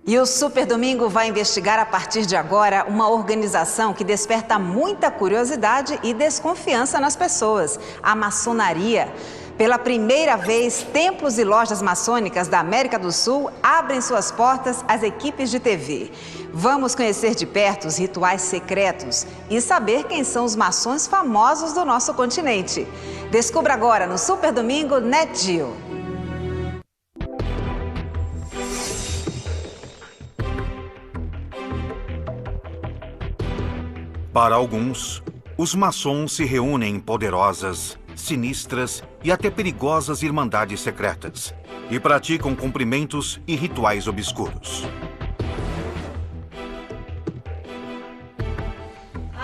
E o Super Domingo vai investigar a partir de agora uma organização que desperta muita curiosidade e desconfiança nas pessoas: a maçonaria. Pela primeira vez, templos e lojas maçônicas da América do Sul abrem suas portas às equipes de TV. Vamos conhecer de perto os rituais secretos e saber quem são os maçons famosos do nosso continente. Descubra agora no Super Domingo Nat Geo. Para alguns, os maçons se reúnem em poderosas, sinistras e até perigosas irmandades secretas e praticam cumprimentos e rituais obscuros.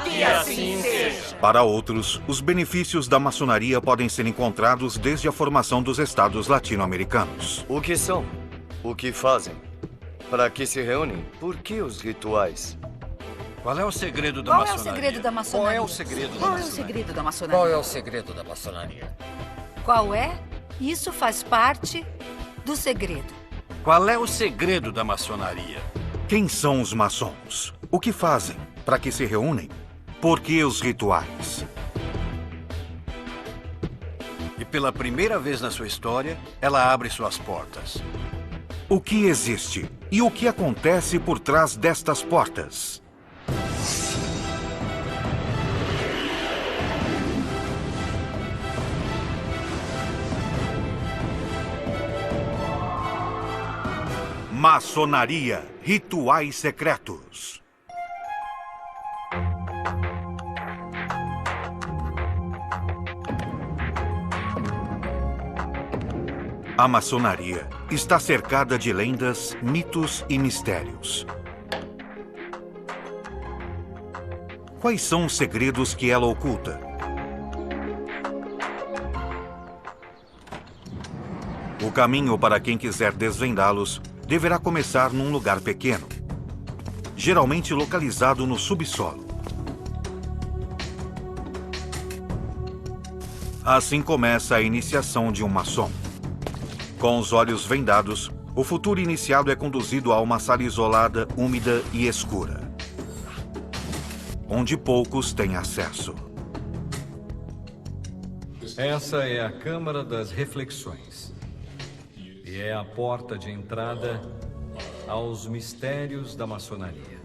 Que assim seja. Para outros, os benefícios da maçonaria podem ser encontrados desde a formação dos estados latino-americanos. O que são? O que fazem? Para que se reúnem? Por que os rituais? Qual é o segredo da maçonaria? Qual é o segredo da maçonaria? Qual é o segredo da Qual é o maçonaria? segredo da maçonaria? Qual é o segredo da maçonaria? Qual é? Isso faz parte do segredo. Qual é o segredo da maçonaria? Quem são os maçons? O que fazem? Para que se reúnem? Por que os rituais? E pela primeira vez na sua história, ela abre suas portas. O que existe? E o que acontece por trás destas portas? Maçonaria, rituais secretos. A maçonaria está cercada de lendas, mitos e mistérios. Quais são os segredos que ela oculta? O caminho para quem quiser desvendá-los deverá começar num lugar pequeno, geralmente localizado no subsolo. Assim começa a iniciação de um maçom. Com os olhos vendados, o futuro iniciado é conduzido a uma sala isolada, úmida e escura, onde poucos têm acesso. Essa é a Câmara das Reflexões. E é a porta de entrada aos mistérios da maçonaria.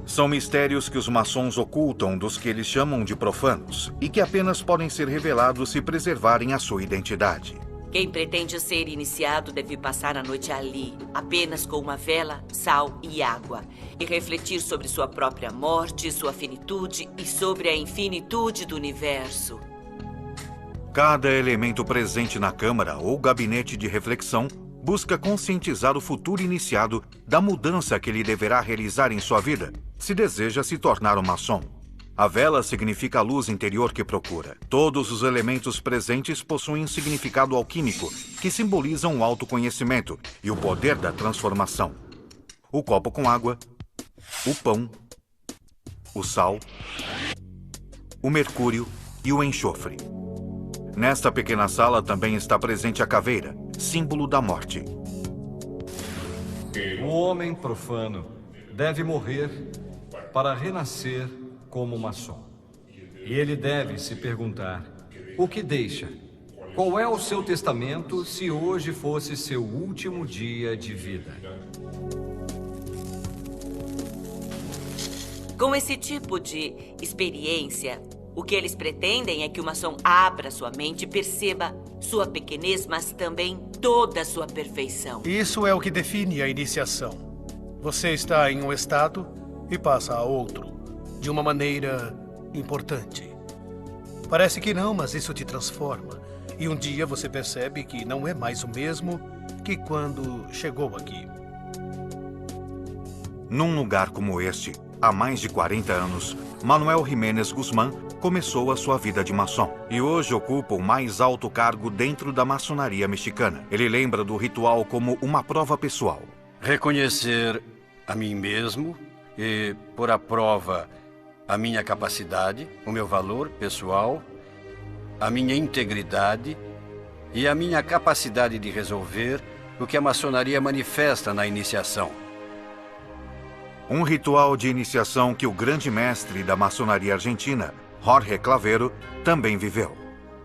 São mistérios que os maçons ocultam dos que eles chamam de profanos e que apenas podem ser revelados se preservarem a sua identidade. Quem pretende ser iniciado deve passar a noite ali, apenas com uma vela, sal e água, e refletir sobre sua própria morte, sua finitude e sobre a infinitude do universo. Cada elemento presente na câmara ou gabinete de reflexão busca conscientizar o futuro iniciado da mudança que ele deverá realizar em sua vida, se deseja se tornar um maçom. A vela significa a luz interior que procura. Todos os elementos presentes possuem um significado alquímico que simbolizam o autoconhecimento e o poder da transformação. O copo com água, o pão, o sal, o mercúrio e o enxofre. Nesta pequena sala também está presente a caveira, símbolo da morte. O homem profano deve morrer para renascer como maçom. E ele deve se perguntar: o que deixa? Qual é o seu testamento se hoje fosse seu último dia de vida? Com esse tipo de experiência, o que eles pretendem é que o maçom abra sua mente e perceba sua pequenez, mas também toda a sua perfeição. Isso é o que define a iniciação. Você está em um estado e passa a outro, de uma maneira importante. Parece que não, mas isso te transforma. E um dia você percebe que não é mais o mesmo que quando chegou aqui. Num lugar como este, há mais de 40 anos, Manuel Jiménez Guzmán começou a sua vida de maçom e hoje ocupa o mais alto cargo dentro da maçonaria mexicana. Ele lembra do ritual como uma prova pessoal. Reconhecer a mim mesmo e pôr à prova a minha capacidade, o meu valor pessoal, a minha integridade e a minha capacidade de resolver o que a maçonaria manifesta na iniciação. Um ritual de iniciação que o grande mestre da maçonaria argentina, Jorge Clavero, também viveu.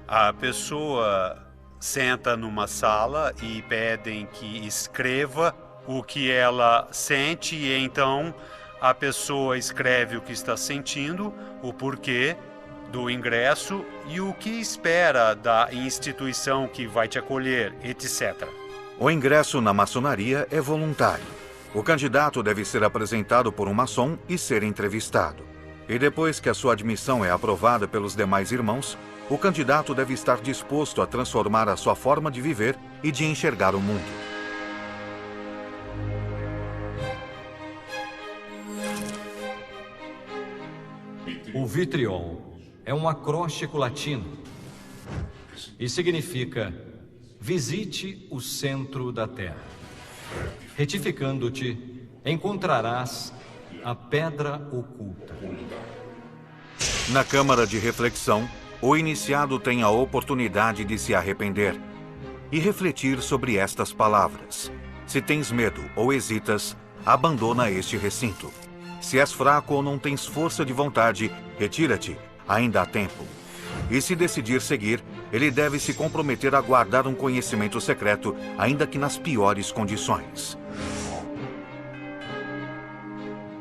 A pessoa senta numa sala e pedem que escreva o que ela sente, e então a pessoa escreve o que está sentindo, o porquê do ingresso e o que espera da instituição que vai te acolher, etc. O ingresso na maçonaria é voluntário. O candidato deve ser apresentado por um maçom e ser entrevistado. E depois que a sua admissão é aprovada pelos demais irmãos, o candidato deve estar disposto a transformar a sua forma de viver e de enxergar o mundo. O vitriol é um acróstico latino e significa: visite o centro da terra. Retificando-te, encontrarás a pedra oculta. Na câmara de reflexão, o iniciado tem a oportunidade de se arrepender e refletir sobre estas palavras. Se tens medo ou hesitas, abandona este recinto. Se és fraco ou não tens força de vontade, retira-te, ainda há tempo. E se decidir seguir, ele deve se comprometer a guardar um conhecimento secreto, ainda que nas piores condições.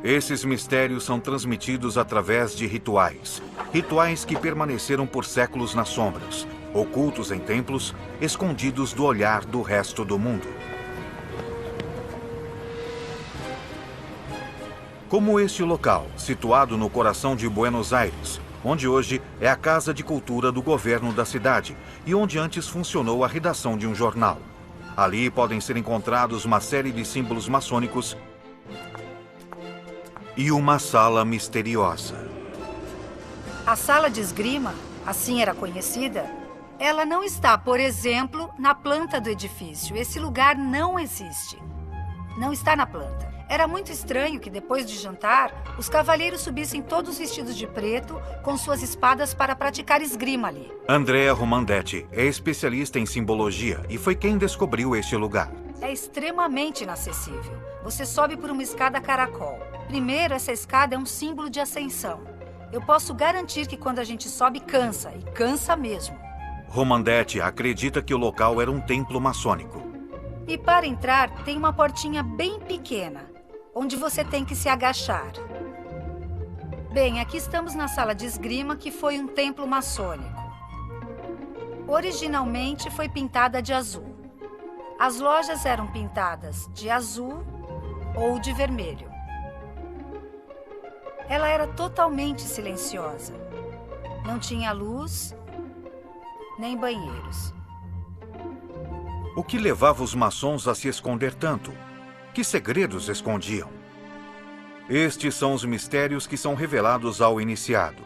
Esses mistérios são transmitidos através de rituais. Rituais que permaneceram por séculos nas sombras, ocultos em templos, escondidos do olhar do resto do mundo. Como este local, situado no coração de Buenos Aires, onde hoje é a Casa de Cultura do governo da cidade e onde antes funcionou a redação de um jornal. Ali podem ser encontrados uma série de símbolos maçônicos e uma sala misteriosa. A sala de esgrima, assim era conhecida, ela não está, por exemplo, na planta do edifício. Esse lugar não existe. Não está na planta. Era muito estranho que, depois de jantar, os cavalheiros subissem todos vestidos de preto, com suas espadas para praticar esgrima ali. Andrea Romandetti é especialista em simbologia e foi quem descobriu este lugar. É extremamente inacessível. Você sobe por uma escada caracol. Primeiro, essa escada é um símbolo de ascensão. Eu posso garantir que quando a gente sobe, cansa, e cansa mesmo. Romandetti acredita que o local era um templo maçônico. E para entrar, tem uma portinha bem pequena, onde você tem que se agachar. Bem, aqui estamos na sala de esgrima, que foi um templo maçônico. Originalmente foi pintada de azul. As lojas eram pintadas de azul ou de vermelho. Ela era totalmente silenciosa. Não tinha luz, nem banheiros. O que levava os maçons a se esconder tanto? Que segredos escondiam? Estes são os mistérios que são revelados ao iniciado.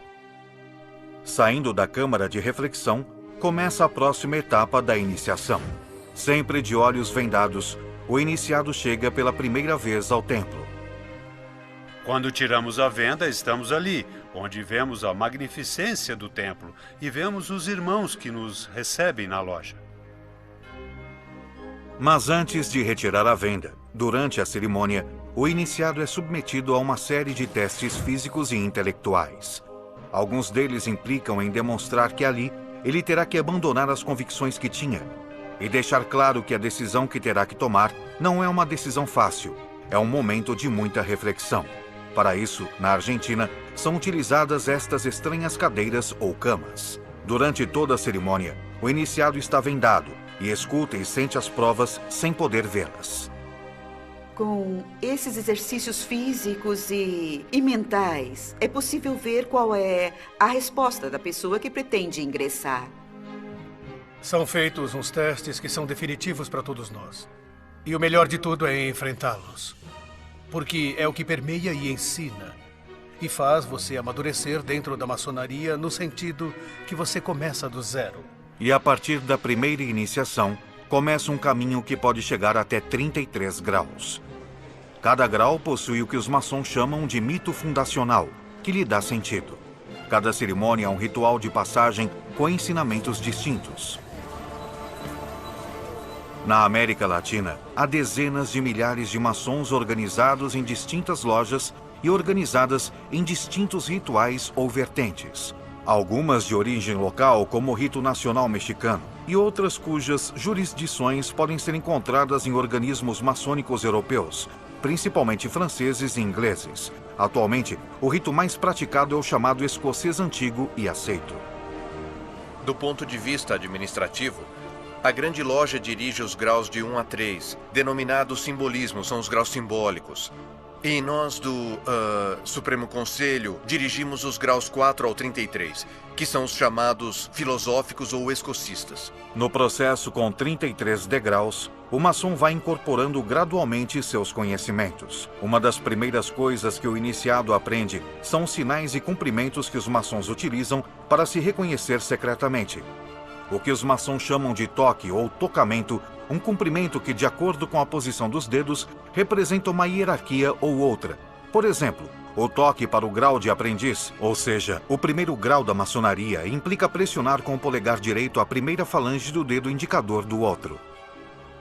Saindo da câmara de reflexão, começa a próxima etapa da iniciação. Sempre de olhos vendados, o iniciado chega pela primeira vez ao templo. Quando tiramos a venda, estamos ali, onde vemos a magnificência do templo e vemos os irmãos que nos recebem na loja. Mas antes de retirar a venda, durante a cerimônia, o iniciado é submetido a uma série de testes físicos e intelectuais. Alguns deles implicam em demonstrar que ali ele terá que abandonar as convicções que tinha e deixar claro que a decisão que terá que tomar não é uma decisão fácil, é um momento de muita reflexão. Para isso, na Argentina, são utilizadas estas estranhas cadeiras ou camas. Durante toda a cerimônia, o iniciado está vendado e escuta e sente as provas sem poder vê-las. Com esses exercícios físicos e mentais, é possível ver qual é a resposta da pessoa que pretende ingressar. São feitos uns testes que são definitivos para todos nós. E o melhor de tudo é enfrentá-los. Porque é o que permeia e ensina. E faz você amadurecer dentro da maçonaria no sentido que você começa do zero. E a partir da primeira iniciação, começa um caminho que pode chegar até 33 graus. Cada grau possui o que os maçons chamam de mito fundacional, que lhe dá sentido. Cada cerimônia é um ritual de passagem com ensinamentos distintos. Na América Latina, há dezenas de milhares de maçons organizados em distintas lojas e organizadas em distintos rituais ou vertentes. Algumas de origem local, como o rito nacional mexicano, e outras cujas jurisdições podem ser encontradas em organismos maçônicos europeus, principalmente franceses e ingleses. Atualmente, o rito mais praticado é o chamado escocês antigo e aceito. Do ponto de vista administrativo, a grande loja dirige os graus de 1 a 3, denominados simbolismos, são os graus simbólicos. E nós do Supremo Conselho dirigimos os graus 4 ao 33, que são os chamados filosóficos ou escocistas. No processo com 33 degraus, o maçom vai incorporando gradualmente seus conhecimentos. Uma das primeiras coisas que o iniciado aprende são os sinais e cumprimentos que os maçons utilizam para se reconhecer secretamente. O que os maçons chamam de toque ou tocamento, um cumprimento que, de acordo com a posição dos dedos, representa uma hierarquia ou outra. Por exemplo, o toque para o grau de aprendiz, ou seja, o primeiro grau da maçonaria, implica pressionar com o polegar direito a primeira falange do dedo indicador do outro.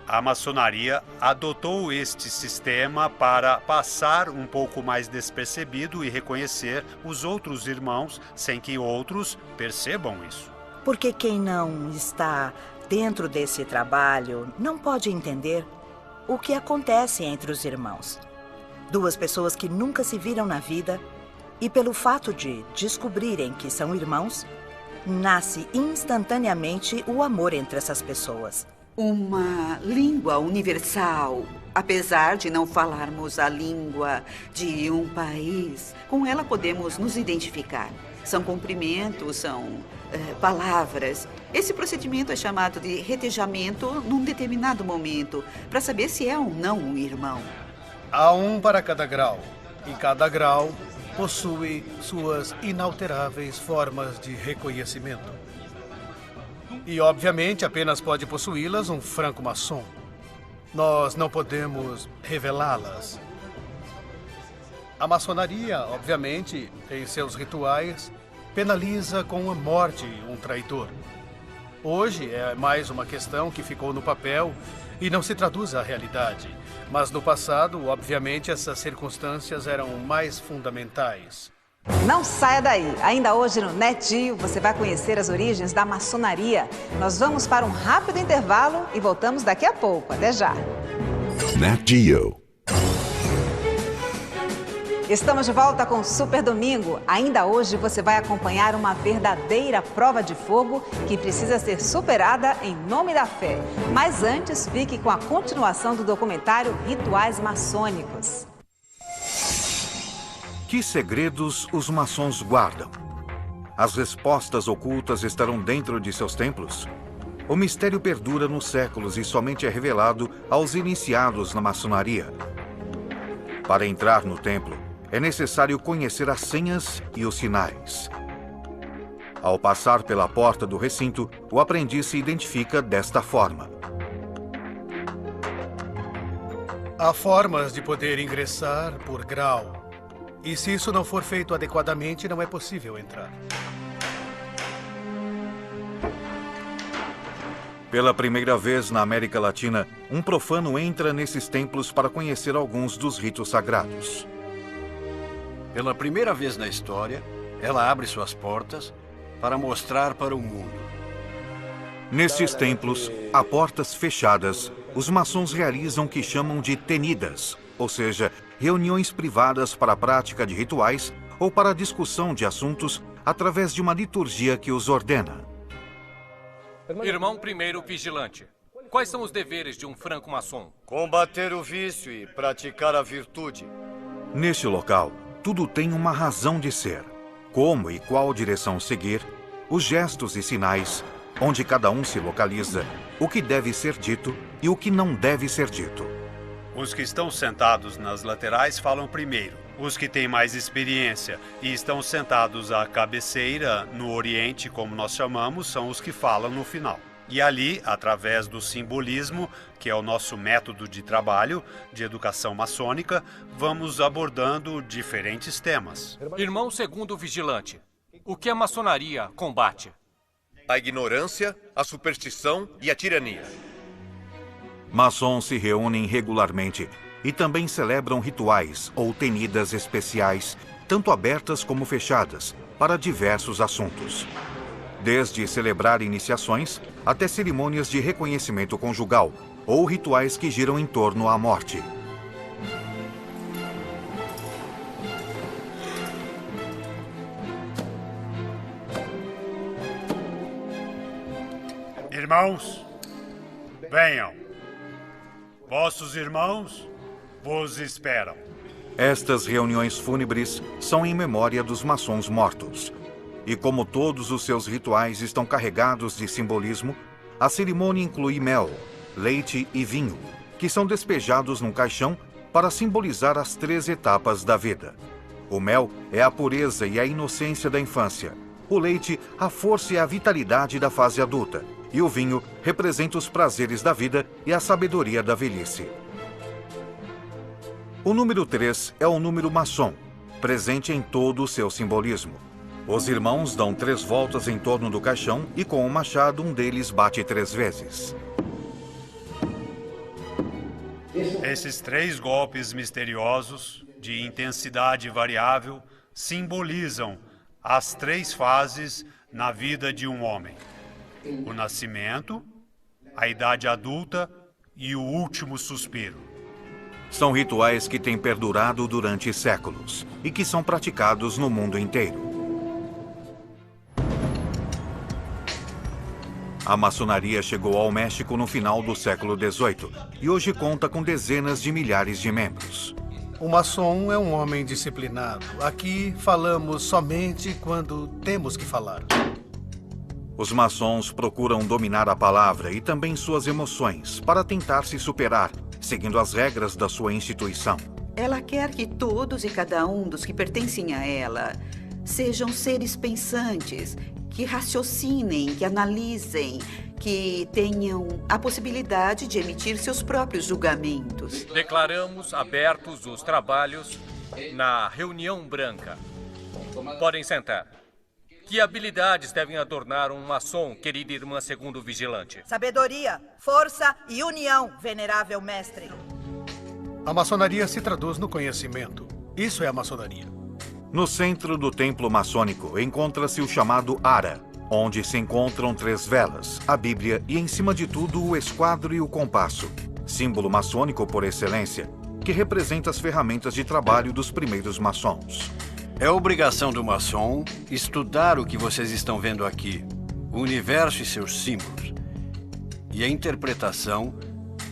A maçonaria adotou este sistema para passar um pouco mais despercebido e reconhecer os outros irmãos sem que outros percebam isso. Porque quem não está dentro desse trabalho não pode entender o que acontece entre os irmãos. Duas pessoas que nunca se viram na vida e, pelo fato de descobrirem que são irmãos, nasce instantaneamente o amor entre essas pessoas. Uma língua universal. Apesar de não falarmos a língua de um país, com ela podemos nos identificar. São cumprimentos, são palavras. Esse procedimento é chamado de retejamento num determinado momento, para saber se é ou não um irmão. Há um para cada grau, e cada grau possui suas inalteráveis formas de reconhecimento. E, obviamente, apenas pode possuí-las um franco-maçom. Nós não podemos revelá-las. A maçonaria, obviamente, em seus rituais, penaliza com a morte um traidor. Hoje é mais uma questão que ficou no papel e não se traduz à realidade. Mas no passado, obviamente, essas circunstâncias eram mais fundamentais. Não saia daí! Ainda hoje no NetGeo você vai conhecer as origens da maçonaria. Nós vamos para um rápido intervalo e voltamos daqui a pouco. Até já! NetGeo. Estamos de volta com Super Domingo. Ainda hoje você vai acompanhar uma verdadeira prova de fogo que precisa ser superada em nome da fé. Mas antes, fique com a continuação do documentário Rituais Maçônicos. Que segredos os maçons guardam? As respostas ocultas estarão dentro de seus templos? O mistério perdura nos séculos e somente é revelado aos iniciados na maçonaria. Para entrar no templo, é necessário conhecer as senhas e os sinais. Ao passar pela porta do recinto, o aprendiz se identifica desta forma. Há formas de poder ingressar por grau. E se isso não for feito adequadamente, não é possível entrar. Pela primeira vez na América Latina, um profano entra nesses templos para conhecer alguns dos ritos sagrados. Pela primeira vez na história, ela abre suas portas para mostrar para o mundo. Nestes templos, a portas fechadas, os maçons realizam o que chamam de tenidas, ou seja, reuniões privadas para a prática de rituais ou para a discussão de assuntos através de uma liturgia que os ordena. Irmão primeiro vigilante, quais são os deveres de um franco-maçom? Combater o vício e praticar a virtude. Neste local, tudo tem uma razão de ser. Como e qual direção seguir, os gestos e sinais, onde cada um se localiza, o que deve ser dito e o que não deve ser dito. Os que estão sentados nas laterais falam primeiro. Os que têm mais experiência e estão sentados à cabeceira, no Oriente, como nós chamamos, são os que falam no final. E ali, através do simbolismo, que é o nosso método de trabalho, de educação maçônica, vamos abordando diferentes temas. Irmão segundo vigilante, o que a maçonaria combate? A ignorância, a superstição e a tirania. Maçons se reúnem regularmente e também celebram rituais ou tenidas especiais, tanto abertas como fechadas, para diversos assuntos. Desde celebrar iniciações até cerimônias de reconhecimento conjugal ou rituais que giram em torno à morte. Irmãos, venham. Vossos irmãos vos esperam. Estas reuniões fúnebres são em memória dos maçons mortos. E como todos os seus rituais estão carregados de simbolismo, a cerimônia inclui mel, leite e vinho, que são despejados num caixão para simbolizar as 3 etapas da vida. O mel é a pureza e a inocência da infância. O leite, a força e a vitalidade da fase adulta. E o vinho representa os prazeres da vida e a sabedoria da velhice. O número 3 é o número maçom, presente em todo o seu simbolismo. Os irmãos dão 3 voltas em torno do caixão e com o machado um deles bate 3 vezes. Esses 3 golpes misteriosos, de intensidade variável, simbolizam as 3 fases na vida de um homem: o nascimento, a idade adulta e o último suspiro. São rituais que têm perdurado durante séculos e que são praticados no mundo inteiro. A maçonaria chegou ao México no final do século XVIII e hoje conta com dezenas de milhares de membros. O maçom é um homem disciplinado. Aqui falamos somente quando temos que falar. Os maçons procuram dominar a palavra e também suas emoções para tentar se superar, seguindo as regras da sua instituição. Ela quer que todos e cada um dos que pertencem a ela sejam seres pensantes, que raciocinem, que analisem, que tenham a possibilidade de emitir seus próprios julgamentos. Declaramos abertos os trabalhos na reunião branca. Podem sentar. Que habilidades devem adornar um maçom, querida irmã segundo vigilante? Sabedoria, força e união, venerável mestre. A maçonaria se traduz no conhecimento. Isso é a maçonaria. No centro do templo maçônico encontra-se o chamado Ara, onde se encontram 3 velas, a Bíblia e, em cima de tudo, o esquadro e o compasso, símbolo maçônico por excelência, que representa as ferramentas de trabalho dos primeiros maçons. É obrigação do maçom estudar o que vocês estão vendo aqui, o universo e seus símbolos, e a interpretação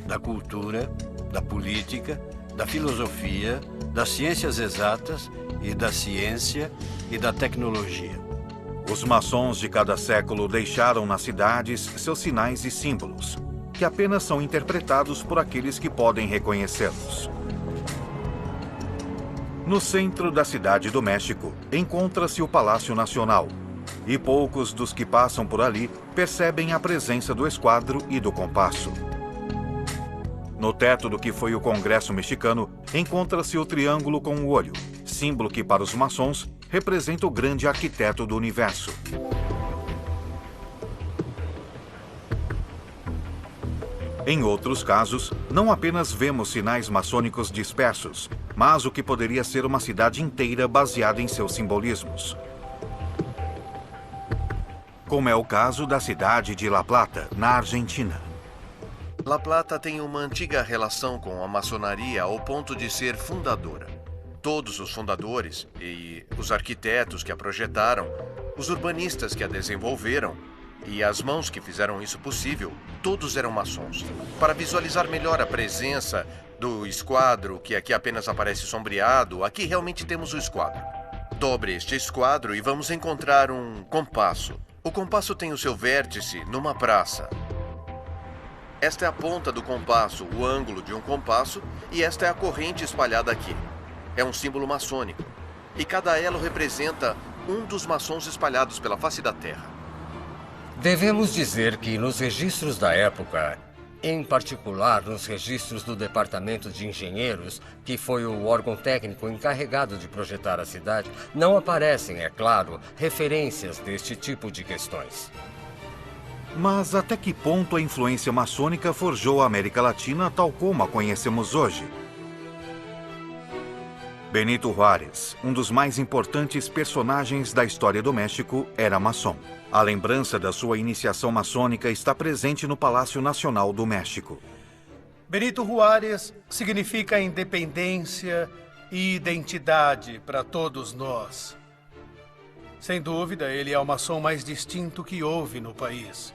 da cultura, da política, da filosofia, das ciências exatas e da ciência e da tecnologia. Os maçons de cada século deixaram nas cidades seus sinais e símbolos, que apenas são interpretados por aqueles que podem reconhecê-los. No centro da cidade do México, encontra-se o Palácio Nacional, e poucos dos que passam por ali percebem a presença do esquadro e do compasso. No teto do que foi o Congresso mexicano, encontra-se o triângulo com o olho, símbolo que para os maçons representa o grande arquiteto do universo. Em outros casos, não apenas vemos sinais maçônicos dispersos, mas o que poderia ser uma cidade inteira baseada em seus simbolismos. Como é o caso da cidade de La Plata, na Argentina. La Plata tem uma antiga relação com a maçonaria ao ponto de ser fundadora. Todos os fundadores e os arquitetos que a projetaram, os urbanistas que a desenvolveram e as mãos que fizeram isso possível, todos eram maçons. Para visualizar melhor a presença do esquadro, que aqui apenas aparece sombreado, aqui realmente temos o esquadro. Dobre este esquadro e vamos encontrar um compasso. O compasso tem o seu vértice numa praça. Esta é a ponta do compasso, o ângulo de um compasso, e esta é a corrente espalhada aqui. É um símbolo maçônico. E cada elo representa um dos maçons espalhados pela face da Terra. Devemos dizer que nos registros da época, em particular nos registros do Departamento de Engenheiros, que foi o órgão técnico encarregado de projetar a cidade, não aparecem, é claro, referências deste tipo de questões. Mas até que ponto a influência maçônica forjou a América Latina tal como a conhecemos hoje? Benito Juárez, um dos mais importantes personagens da história do México, era maçom. A lembrança da sua iniciação maçônica está presente no Palácio Nacional do México. Benito Juárez significa independência e identidade para todos nós. Sem dúvida, ele é o maçom mais distinto que houve no país.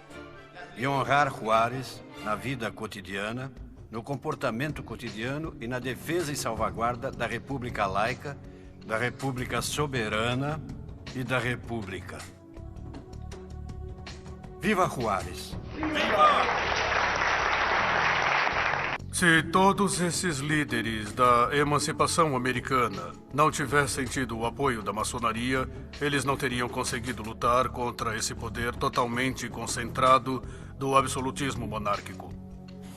E honrar Juárez na vida cotidiana, no comportamento cotidiano e na defesa e salvaguarda da República Laica, da República Soberana e da República. Viva Juárez! Viva! Se todos esses líderes da emancipação americana não tivessem tido o apoio da maçonaria, eles não teriam conseguido lutar contra esse poder totalmente concentrado do absolutismo monárquico.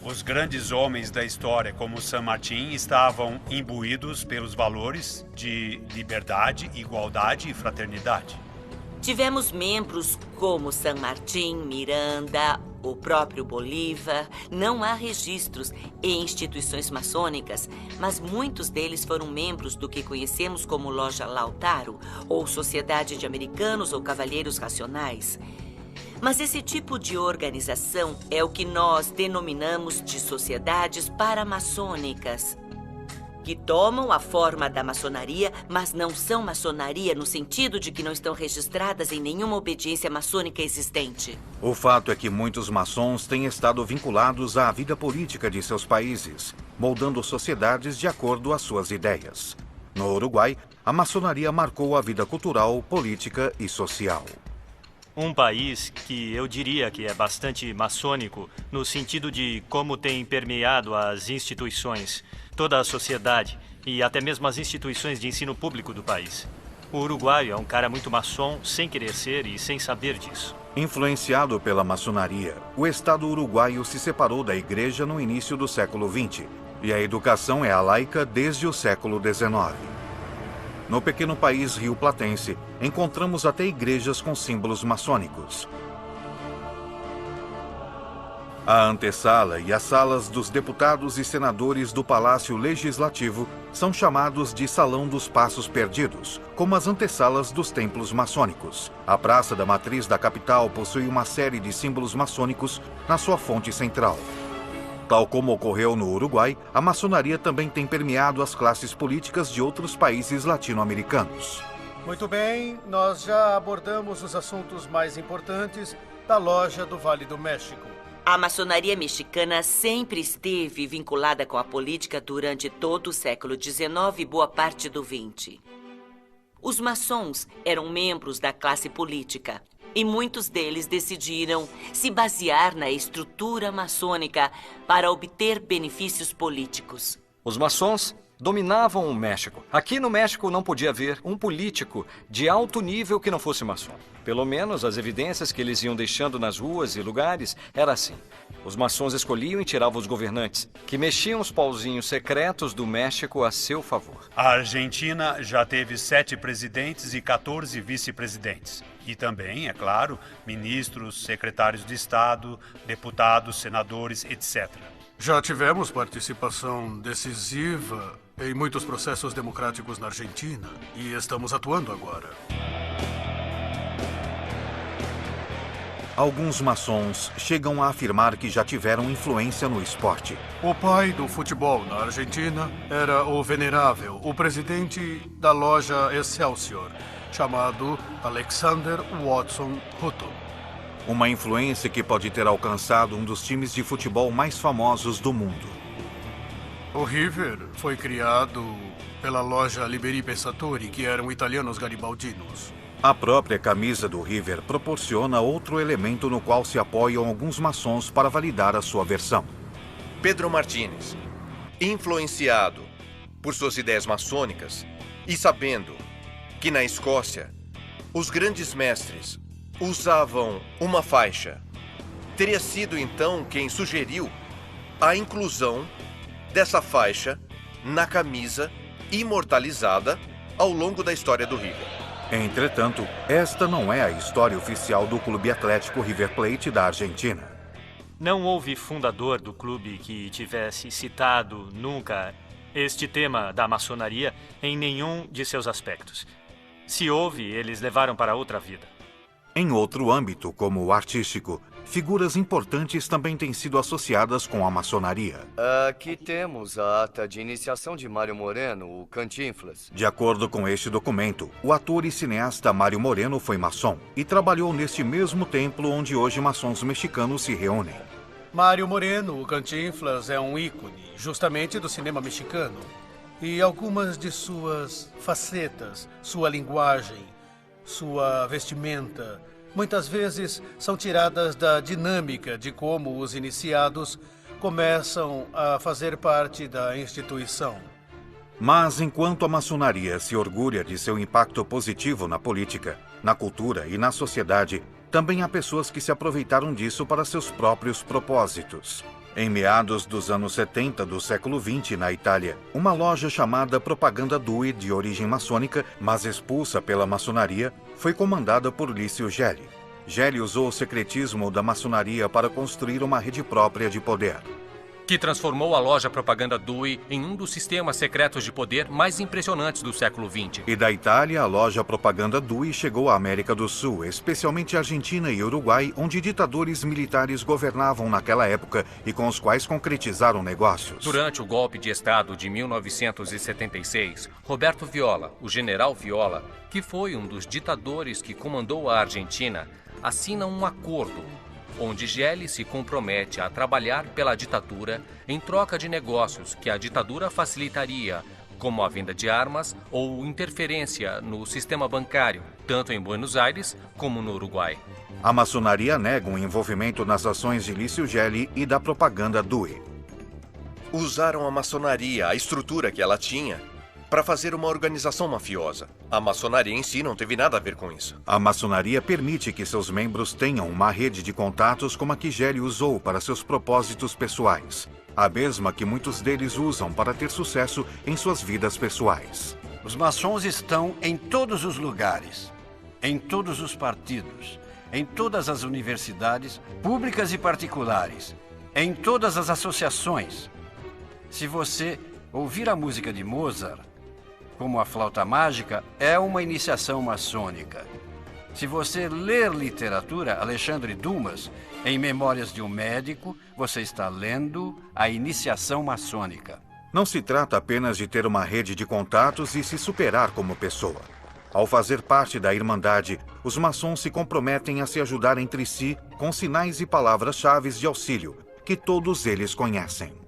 Os grandes homens da história, como San Martín, estavam imbuídos pelos valores de liberdade, igualdade e fraternidade. Tivemos membros como San Martín, Miranda, o próprio Bolívar. Não há registros em instituições maçônicas, mas muitos deles foram membros do que conhecemos como Loja Lautaro, ou Sociedade de Americanos ou Cavalheiros Racionais. Mas esse tipo de organização é o que nós denominamos de sociedades paramaçônicas, que tomam a forma da maçonaria, mas não são maçonaria no sentido de que não estão registradas em nenhuma obediência maçônica existente. O fato é que muitos maçons têm estado vinculados à vida política de seus países, moldando sociedades de acordo às suas ideias. No Uruguai, a maçonaria marcou a vida cultural, política e social. Um país que eu diria que é bastante maçônico, no sentido de como tem permeado as instituições, toda a sociedade e até mesmo as instituições de ensino público do país. O Uruguai é um cara muito maçom, sem querer ser e sem saber disso. Influenciado pela maçonaria, o Estado uruguaio se separou da Igreja no início do século XX, e a educação é a laica desde o século XIX. No pequeno país rioplatense, encontramos até igrejas com símbolos maçônicos. A antessala e as salas dos deputados e senadores do Palácio Legislativo são chamados de Salão dos Passos Perdidos, como as antessalas dos templos maçônicos. A Praça da Matriz da capital possui uma série de símbolos maçônicos na sua fonte central. Tal como ocorreu no Uruguai, a maçonaria também tem permeado as classes políticas de outros países latino-americanos. Muito bem, nós já abordamos os assuntos mais importantes da Loja do Vale do México. A maçonaria mexicana sempre esteve vinculada com a política durante todo o século XIX e boa parte do XX. Os maçons eram membros da classe política e muitos deles decidiram se basear na estrutura maçônica para obter benefícios políticos. Os maçons dominavam o México. Aqui no México não podia haver um político de alto nível que não fosse maçom. Pelo menos as evidências que eles iam deixando nas ruas e lugares era assim. Os maçons escolhiam e tiravam os governantes, que mexiam os pauzinhos secretos do México a seu favor. A Argentina já teve 7 presidentes e 14 vice-presidentes. E também, é claro, ministros, secretários de Estado, deputados, senadores, etc. Já tivemos participação decisiva em muitos processos democráticos na Argentina e estamos atuando agora. Alguns maçons chegam a afirmar que já tiveram influência no esporte. O pai do futebol na Argentina era o venerável, o presidente da loja Excelsior, chamado Alexander Watson Hutton. Uma influência que pode ter alcançado um dos times de futebol mais famosos do mundo. O River foi criado pela loja Liberi Pensatori, que eram italianos garibaldinos. A própria camisa do River proporciona outro elemento no qual se apoiam alguns maçons para validar a sua versão. Pedro Martínez, influenciado por suas ideias maçônicas e sabendo que na Escócia os grandes mestres usavam uma faixa, teria sido então quem sugeriu a inclusão dessa faixa na camisa imortalizada ao longo da história do River. Entretanto, esta não é a história oficial do Clube Atlético River Plate da Argentina. Não houve fundador do clube que tivesse citado nunca este tema da maçonaria em nenhum de seus aspectos. Se houve, eles levaram para outra vida. Em outro âmbito, como o artístico, figuras importantes também têm sido associadas com a maçonaria. Aqui temos a ata de iniciação de Mário Moreno, o Cantinflas. De acordo com este documento, o ator e cineasta Mário Moreno foi maçom e trabalhou neste mesmo templo onde hoje maçons mexicanos se reúnem. Mário Moreno, o Cantinflas, é um ícone justamente do cinema mexicano. E algumas de suas facetas, sua linguagem, sua vestimenta, muitas vezes são tiradas da dinâmica de como os iniciados começam a fazer parte da instituição. Mas enquanto a maçonaria se orgulha de seu impacto positivo na política, na cultura e na sociedade, também há pessoas que se aproveitaram disso para seus próprios propósitos. Em meados dos anos 70 do século XX, na Itália, uma loja chamada Propaganda Due, de origem maçônica, mas expulsa pela maçonaria, foi comandada por Lício Gelli. Gelli usou o secretismo da maçonaria para construir uma rede própria de poder, que transformou a loja Propaganda Due em um dos sistemas secretos de poder mais impressionantes do século XX. E da Itália, a loja Propaganda Due chegou à América do Sul, especialmente Argentina e Uruguai, onde ditadores militares governavam naquela época e com os quais concretizaram negócios. Durante o golpe de Estado de 1976, Roberto Viola, o general Viola, que foi um dos ditadores que comandou a Argentina, assina um acordo onde Gelli se compromete a trabalhar pela ditadura em troca de negócios que a ditadura facilitaria, como a venda de armas ou interferência no sistema bancário, tanto em Buenos Aires como no Uruguai. A maçonaria nega o envolvimento nas ações de Lício Gelli e da Propaganda Due. Usaram a maçonaria, a estrutura que ela tinha, para fazer uma organização mafiosa. A maçonaria em si não teve nada a ver com isso. A maçonaria permite que seus membros tenham uma rede de contatos como a que Gelli usou para seus propósitos pessoais. A mesma que muitos deles usam para ter sucesso em suas vidas pessoais. Os maçons estão em todos os lugares, em todos os partidos, em todas as universidades, públicas e particulares, em todas as associações. Se você ouvir a música de Mozart, como a flauta mágica, é uma iniciação maçônica. Se você ler literatura, Alexandre Dumas, em Memórias de um Médico, você está lendo a iniciação maçônica. Não se trata apenas de ter uma rede de contatos e se superar como pessoa. Ao fazer parte da Irmandade, os maçons se comprometem a se ajudar entre si com sinais e palavras-chave de auxílio, que todos eles conhecem.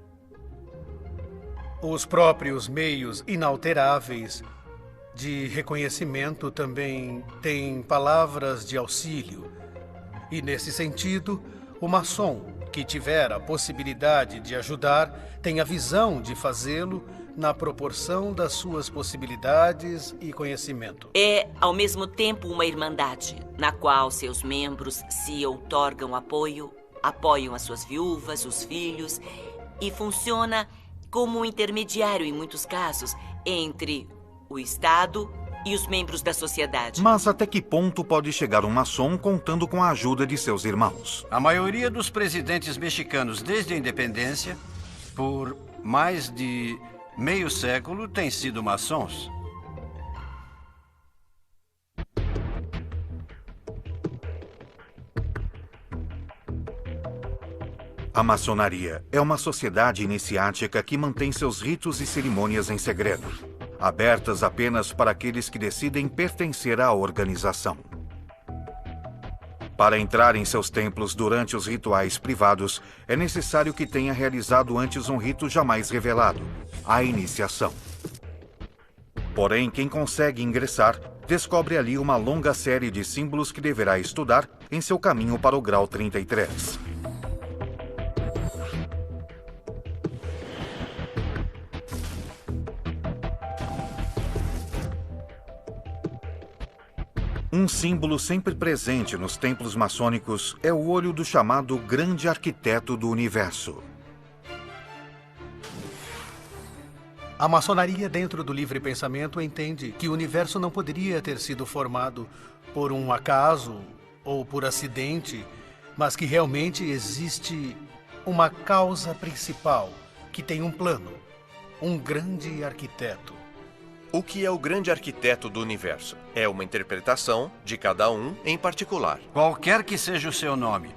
Os próprios meios inalteráveis de reconhecimento também têm palavras de auxílio. E, nesse sentido, o maçom que tiver a possibilidade de ajudar tem a visão de fazê-lo na proporção das suas possibilidades e conhecimento. É, ao mesmo tempo, uma irmandade, na qual seus membros se outorgam apoio, apoiam as suas viúvas, os filhos, e funciona como um intermediário, em muitos casos, entre o Estado e os membros da sociedade. Mas até que ponto pode chegar um maçom contando com a ajuda de seus irmãos? A maioria dos presidentes mexicanos desde a independência, por mais de meio século, têm sido maçons. A maçonaria é uma sociedade iniciática que mantém seus ritos e cerimônias em segredo, abertas apenas para aqueles que decidem pertencer à organização. Para entrar em seus templos durante os rituais privados, é necessário que tenha realizado antes um rito jamais revelado, a iniciação. Porém, quem consegue ingressar, descobre ali uma longa série de símbolos que deverá estudar em seu caminho para o grau 33. Um símbolo sempre presente nos templos maçônicos é o olho do chamado Grande Arquiteto do Universo. A maçonaria, dentro do livre pensamento, entende que o universo não poderia ter sido formado por um acaso ou por acidente, mas que realmente existe uma causa principal que tem um plano, um grande arquiteto. O que é o grande arquiteto do universo? É uma interpretação de cada um em particular. Qualquer que seja o seu nome.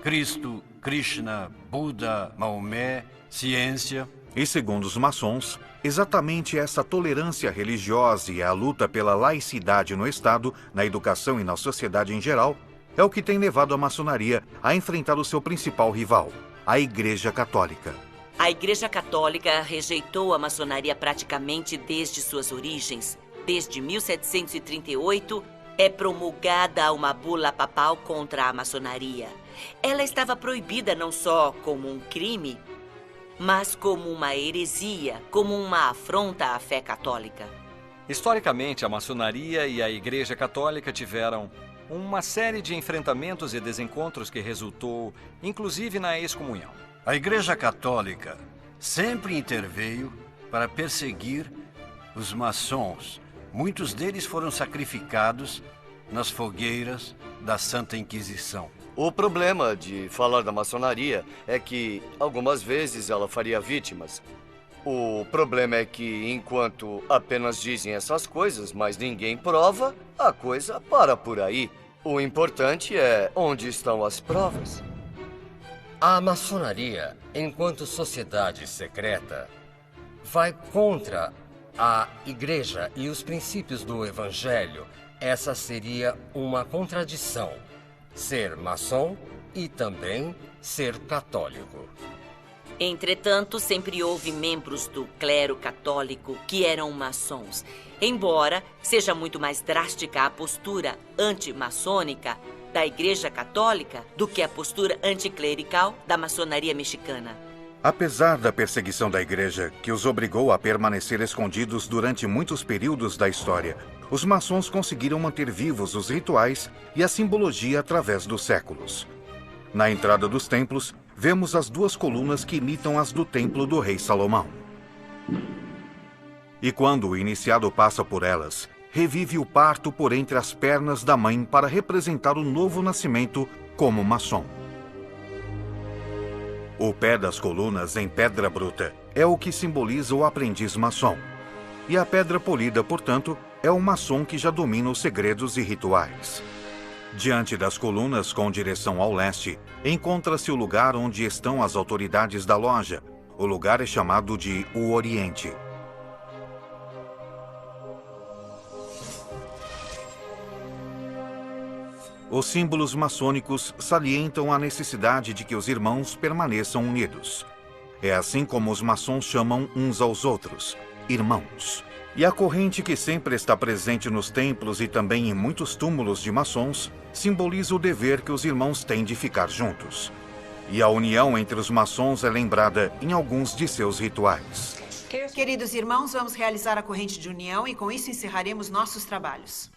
Cristo, Krishna, Buda, Maomé, ciência. E segundo os maçons, exatamente essa tolerância religiosa e a luta pela laicidade no Estado, na educação e na sociedade em geral, é o que tem levado a maçonaria a enfrentar o seu principal rival, a Igreja Católica. A Igreja Católica rejeitou a maçonaria praticamente desde suas origens. Desde 1738, é promulgada uma bula papal contra a maçonaria. Ela estava proibida não só como um crime, mas como uma heresia, como uma afronta à fé católica. Historicamente, a maçonaria e a Igreja Católica tiveram uma série de enfrentamentos e desencontros que resultou, inclusive, na excomunhão. A Igreja Católica sempre interveio para perseguir os maçons. Muitos deles foram sacrificados nas fogueiras da Santa Inquisição. O problema de falar da maçonaria é que, algumas vezes, ela faria vítimas. O problema é que, enquanto apenas dizem essas coisas, mas ninguém prova, a coisa para por aí. O importante é onde estão as provas. A maçonaria, enquanto sociedade secreta, vai contra a Igreja e os princípios do Evangelho. Essa seria uma contradição. Ser maçom e também ser católico. Entretanto, sempre houve membros do clero católico que eram maçons. Embora seja muito mais drástica a postura antimaçônica da Igreja Católica do que a postura anticlerical da maçonaria mexicana. Apesar da perseguição da Igreja, que os obrigou a permanecer escondidos durante muitos períodos da história, os maçons conseguiram manter vivos os rituais e a simbologia através dos séculos. Na entrada dos templos, vemos as duas colunas que imitam as do templo do rei Salomão. E quando o iniciado passa por elas, revive o parto por entre as pernas da mãe para representar o novo nascimento como maçom. O pé das colunas em pedra bruta é o que simboliza o aprendiz maçom. E a pedra polida, portanto, é o maçom que já domina os segredos e rituais. Diante das colunas com direção ao leste, encontra-se o lugar onde estão as autoridades da loja. O lugar é chamado de o Oriente. Os símbolos maçônicos salientam a necessidade de que os irmãos permaneçam unidos. É assim como os maçons chamam uns aos outros, irmãos. E a corrente que sempre está presente nos templos e também em muitos túmulos de maçons simboliza o dever que os irmãos têm de ficar juntos. E a união entre os maçons é lembrada em alguns de seus rituais. Queridos irmãos, vamos realizar a corrente de união e com isso encerraremos nossos trabalhos.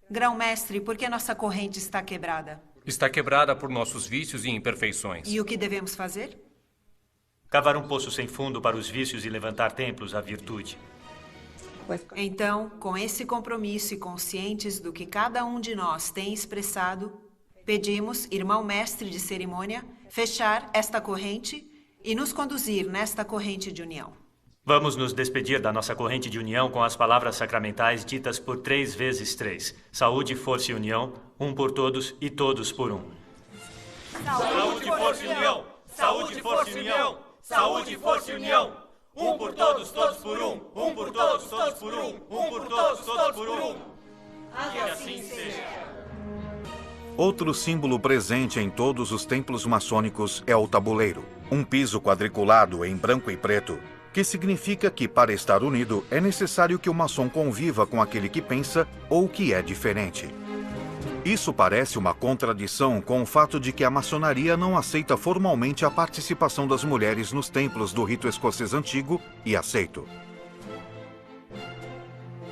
Grão-mestre, por que nossa corrente está quebrada? Está quebrada por nossos vícios e imperfeições. E o que devemos fazer? Cavar um poço sem fundo para os vícios e levantar templos à virtude. Então, com esse compromisso e conscientes do que cada um de nós tem expressado, pedimos, irmão mestre de cerimônia, fechar esta corrente e nos conduzir nesta corrente de união. Vamos nos despedir da nossa corrente de união com as palavras sacramentais ditas por 3 vezes 3. Saúde, força e união, um por todos e todos por um. Saúde, força e união! Saúde, força e união! Saúde, força e união! Um por todos, todos por um! Um por todos, todos por um! Um por todos, todos por um! Que assim seja! Outro símbolo presente em todos os templos maçônicos é o tabuleiro, um piso quadriculado em branco e preto, que significa que, para estar unido, é necessário que o maçom conviva com aquele que pensa ou que é diferente. Isso parece uma contradição com o fato de que a maçonaria não aceita formalmente a participação das mulheres nos templos do rito escocês antigo e aceito.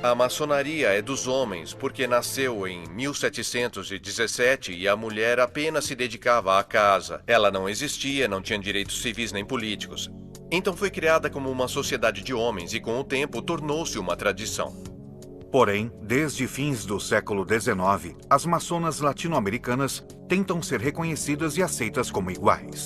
A maçonaria é dos homens porque nasceu em 1717 e a mulher apenas se dedicava à casa. Ela não existia, não tinha direitos civis nem políticos. Então foi criada como uma sociedade de homens e, com o tempo, tornou-se uma tradição. Porém, desde fins do século XIX, as maçonas latino-americanas tentam ser reconhecidas e aceitas como iguais.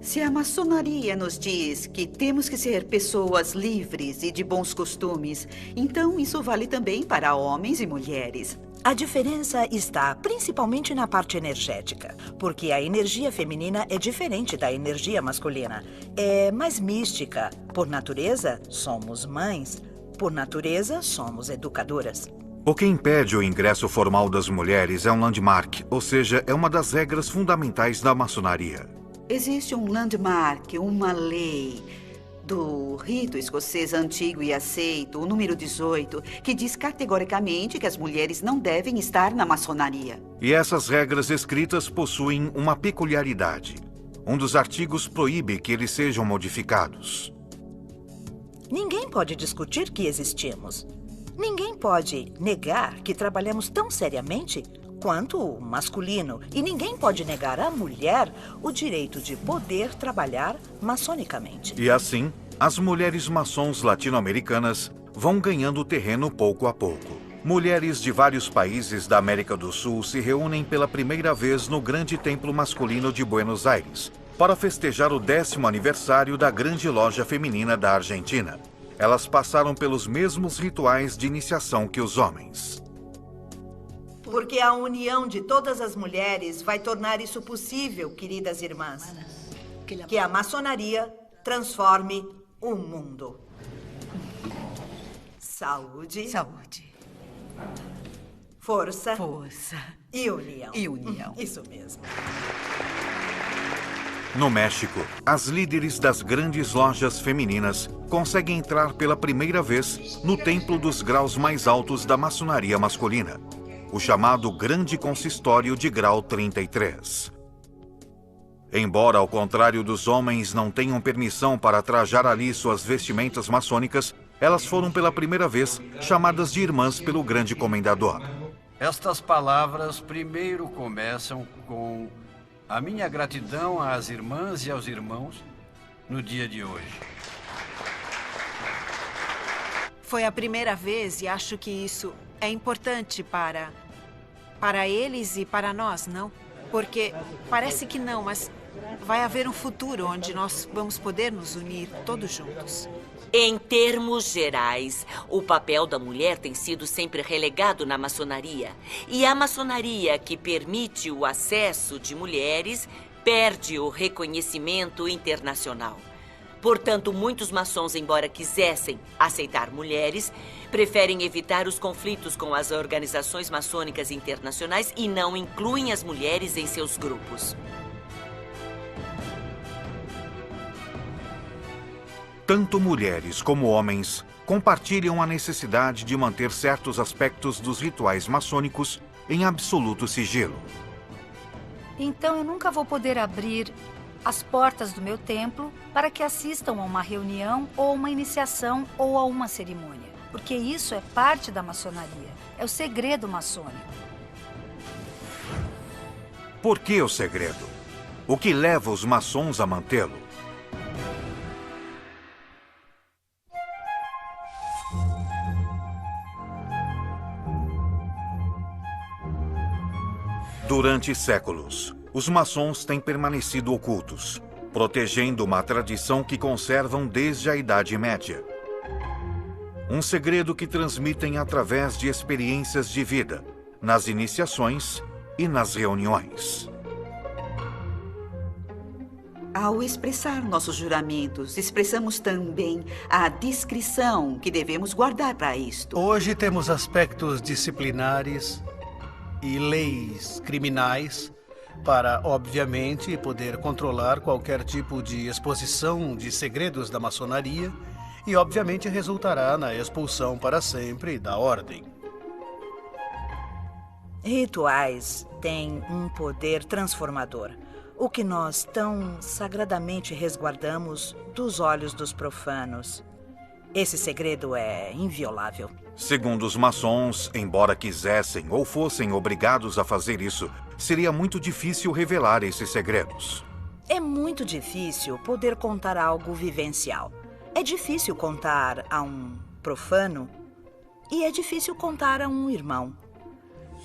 Se a maçonaria nos diz que temos que ser pessoas livres e de bons costumes, então isso vale também para homens e mulheres. A diferença está principalmente na parte energética, porque a energia feminina é diferente da energia masculina. É mais mística. Por natureza, somos mães. Por natureza, somos educadoras. O que impede o ingresso formal das mulheres é um landmark, ou seja, é uma das regras fundamentais da maçonaria. Existe um landmark, uma lei do rito escocês antigo e aceito, o número 18, que diz categoricamente que as mulheres não devem estar na maçonaria. E essas regras escritas possuem uma peculiaridade. Um dos artigos proíbe que eles sejam modificados. Ninguém pode discutir que existimos. Ninguém pode negar que trabalhamos tão seriamente quanto o masculino. E ninguém pode negar à mulher o direito de poder trabalhar maçonicamente. E assim, as mulheres maçons latino-americanas vão ganhando terreno pouco a pouco. Mulheres de vários países da América do Sul se reúnem pela primeira vez no Grande Templo Masculino de Buenos Aires para festejar o 10º aniversário da Grande Loja Feminina da Argentina. Elas passaram pelos mesmos rituais de iniciação que os homens. Porque a união de todas as mulheres vai tornar isso possível, queridas irmãs. Que a maçonaria transforme o mundo. Saúde. Saúde. Força. Força. E união. E união. Isso mesmo. No México, as líderes das grandes lojas femininas conseguem entrar pela primeira vez no templo dos graus mais altos da maçonaria masculina, o chamado Grande Consistório de Grau 33. Embora, ao contrário dos homens, não tenham permissão para trajar ali suas vestimentas maçônicas, elas foram pela primeira vez chamadas de irmãs pelo grande comendador. Estas palavras primeiro começam com a minha gratidão às irmãs e aos irmãos no dia de hoje. Foi a primeira vez e acho que isso é importante para eles e para nós, não? Porque parece que não, mas vai haver um futuro onde nós vamos poder nos unir todos juntos. Em termos gerais, o papel da mulher tem sido sempre relegado na maçonaria. E a maçonaria que permite o acesso de mulheres perde o reconhecimento internacional. Portanto, muitos maçons, embora quisessem aceitar mulheres, preferem evitar os conflitos com as organizações maçônicas internacionais e não incluem as mulheres em seus grupos. Tanto mulheres como homens compartilham a necessidade de manter certos aspectos dos rituais maçônicos em absoluto sigilo. Então eu nunca vou poder abrir as portas do meu templo para que assistam a uma reunião ou uma iniciação ou a uma cerimônia, porque isso é parte da maçonaria, é o segredo maçônico. Por que o segredo? O que leva os maçons a mantê-lo? Durante séculos, os maçons têm permanecido ocultos, protegendo uma tradição que conservam desde a Idade Média. Um segredo que transmitem através de experiências de vida, nas iniciações e nas reuniões. Ao expressar nossos juramentos, expressamos também a discrição que devemos guardar para isto. Hoje temos aspectos disciplinares e leis criminais para, obviamente, poder controlar qualquer tipo de exposição de segredos da maçonaria e, obviamente, resultará na expulsão para sempre da ordem. Rituais têm um poder transformador, o que nós tão sagradamente resguardamos dos olhos dos profanos. Esse segredo é inviolável. Segundo os maçons, embora quisessem ou fossem obrigados a fazer isso, seria muito difícil revelar esses segredos. É muito difícil poder contar algo vivencial. É difícil contar a um profano e é difícil contar a um irmão.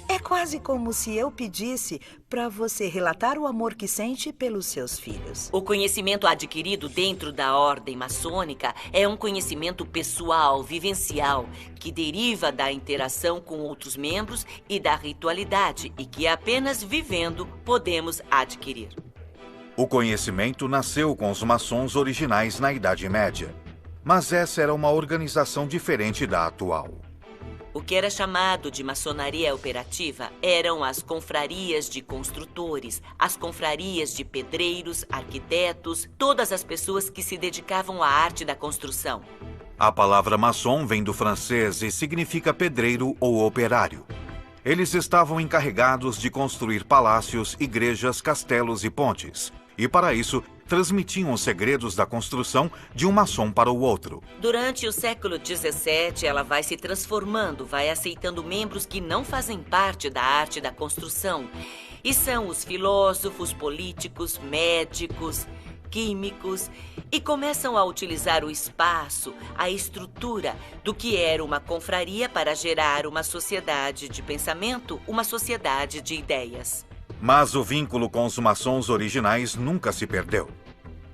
É quase como se eu pedisse para você relatar o amor que sente pelos seus filhos. O conhecimento adquirido dentro da ordem maçônica é um conhecimento pessoal, vivencial, que deriva da interação com outros membros e da ritualidade, e que apenas vivendo podemos adquirir. O conhecimento nasceu com os maçons originais na Idade Média, mas essa era uma organização diferente da atual. O que era chamado de maçonaria operativa eram as confrarias de construtores, as confrarias de pedreiros, arquitetos, todas as pessoas que se dedicavam à arte da construção. A palavra maçom vem do francês e significa pedreiro ou operário. Eles estavam encarregados de construir palácios, igrejas, castelos e pontes. E para isso, transmitiam os segredos da construção de um maçom para o outro. Durante o século XVII, ela vai se transformando, vai aceitando membros que não fazem parte da arte da construção. E são os filósofos, políticos, médicos, químicos, e começam a utilizar o espaço, a estrutura do que era uma confraria para gerar uma sociedade de pensamento, uma sociedade de ideias. Mas o vínculo com os maçons originais nunca se perdeu.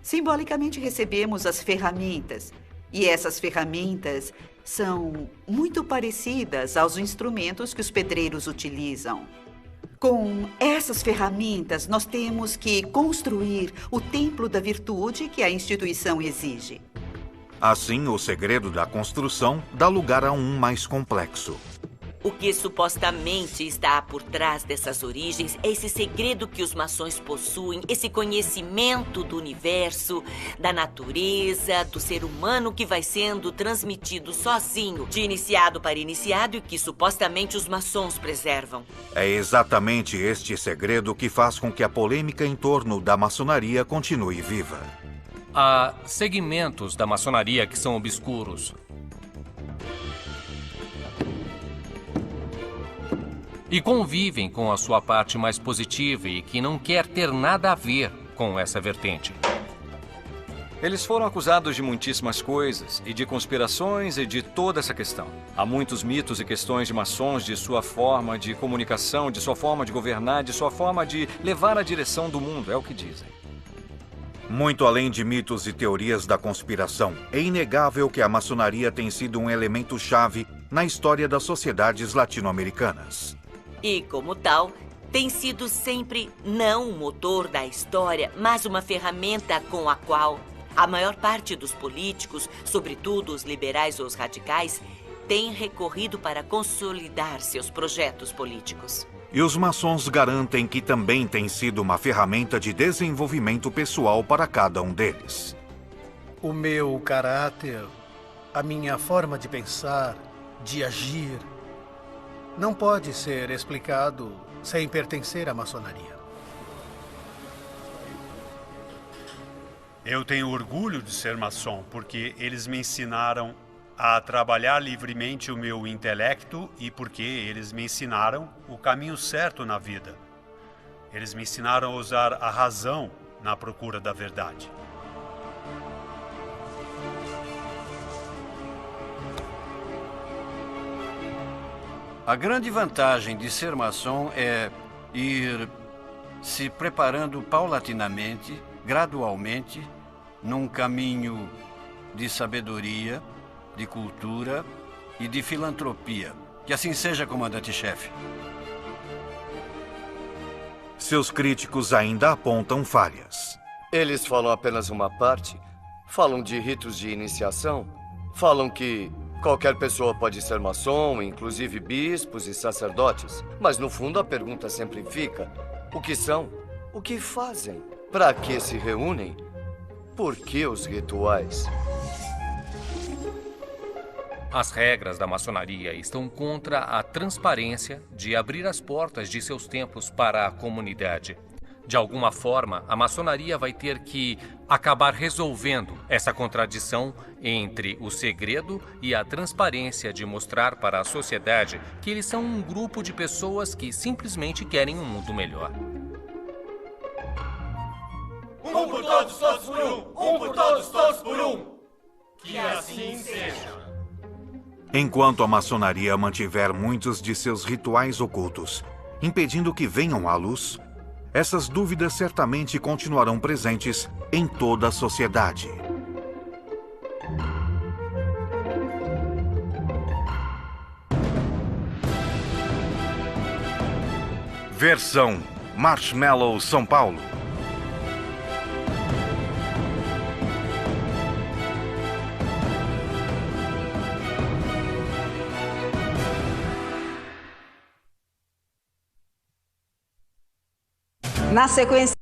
Simbolicamente recebemos as ferramentas. E essas ferramentas são muito parecidas aos instrumentos que os pedreiros utilizam. Com essas ferramentas, nós temos que construir o templo da virtude que a instituição exige. Assim, o segredo da construção dá lugar a um mais complexo. O que supostamente está por trás dessas origens é esse segredo que os maçons possuem, esse conhecimento do universo, da natureza, do ser humano que vai sendo transmitido sozinho, de iniciado para iniciado e que supostamente os maçons preservam. É exatamente este segredo que faz com que a polêmica em torno da maçonaria continue viva. Há segmentos da maçonaria que são obscuros. E convivem com a sua parte mais positiva e que não quer ter nada a ver com essa vertente. Eles foram acusados de muitíssimas coisas, e de conspirações e de toda essa questão. Há muitos mitos e questões de maçons, de sua forma de comunicação, de sua forma de governar, de sua forma de levar a direção do mundo, é o que dizem. Muito além de mitos e teorias da conspiração, é inegável que a maçonaria tem sido um elemento-chave na história das sociedades latino-americanas. E, como tal, tem sido sempre não o motor da história, mas uma ferramenta com a qual a maior parte dos políticos, sobretudo os liberais ou os radicais, tem recorrido para consolidar seus projetos políticos. E os maçons garantem que também tem sido uma ferramenta de desenvolvimento pessoal para cada um deles. O meu caráter, a minha forma de pensar, de agir, não pode ser explicado sem pertencer à maçonaria. Eu tenho orgulho de ser maçom, porque eles me ensinaram a trabalhar livremente o meu intelecto e porque eles me ensinaram o caminho certo na vida. Eles me ensinaram a usar a razão na procura da verdade. A grande vantagem de ser maçom é ir se preparando paulatinamente, gradualmente, num caminho de sabedoria, de cultura e de filantropia. Que assim seja, comandante-chefe. Seus críticos ainda apontam falhas. Eles falam apenas uma parte, falam de ritos de iniciação, falam que qualquer pessoa pode ser maçom, inclusive bispos e sacerdotes. Mas no fundo a pergunta sempre fica: o que são? O que fazem? Para que se reúnem? Por que os rituais? As regras da maçonaria estão contra a transparência de abrir as portas de seus templos para a comunidade. De alguma forma, a maçonaria vai ter que acabar resolvendo essa contradição entre o segredo e a transparência de mostrar para a sociedade que eles são um grupo de pessoas que simplesmente querem um mundo melhor. Um Um por todos, todos por um. Um por todos, todos por um. Que assim seja. Enquanto a maçonaria mantiver muitos de seus rituais ocultos, impedindo que venham à luz, essas dúvidas certamente continuarão presentes em toda a sociedade. Versão Marshmallow São Paulo. Na sequência